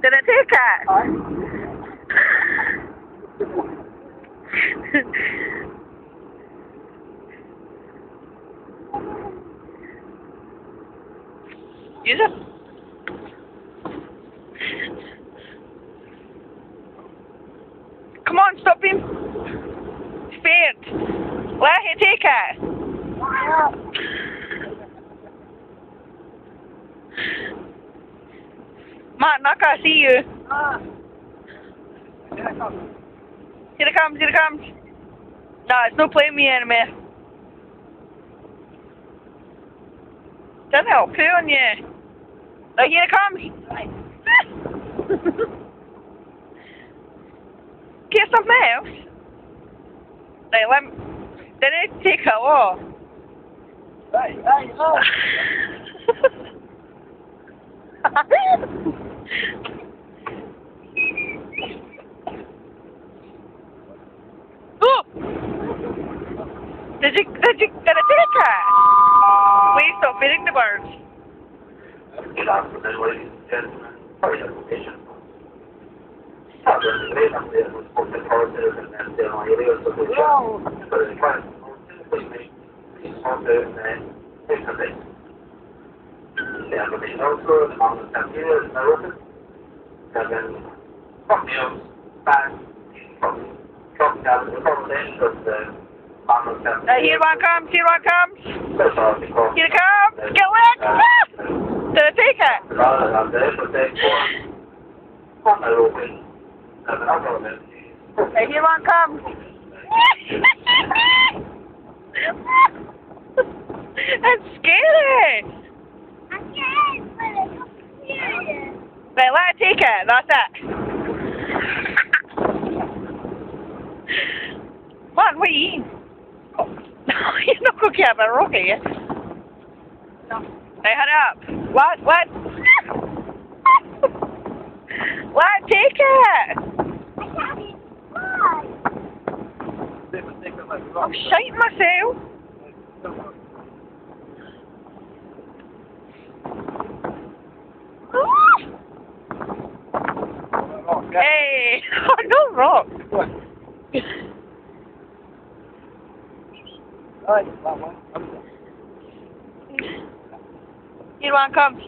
Did I take it? Use it. Come on, stop being scared. Let him take it. Matt, not gonna see you. Here it comes, here it comes. No, it's not playing me anymore. Doesn't help poo on you. Oh, here it comes. Get something else. Right, did it take it off? Hey, oh! Oh! Did it take it? Please stop feeding the birds. Good afternoon, ladies and gentlemen. For your information. Great update was for the corridors and then the areas of the show. For the client, please sort out the internet. The information also among the areas are open. There have been cocktails, bags, from down the accommodation of the Here one comes, here one comes. Here it comes. Get wet. Did I take it? Rather than the protect for open. Hey, here one comes. That's scary. Right, let it take it. That's it. Man, what are you eating? Oh. You're not going to get a rock, are you? No. Hey, hurry up. What? Let it take it. I'm shiting myself. Hey, no rock. Here one comes.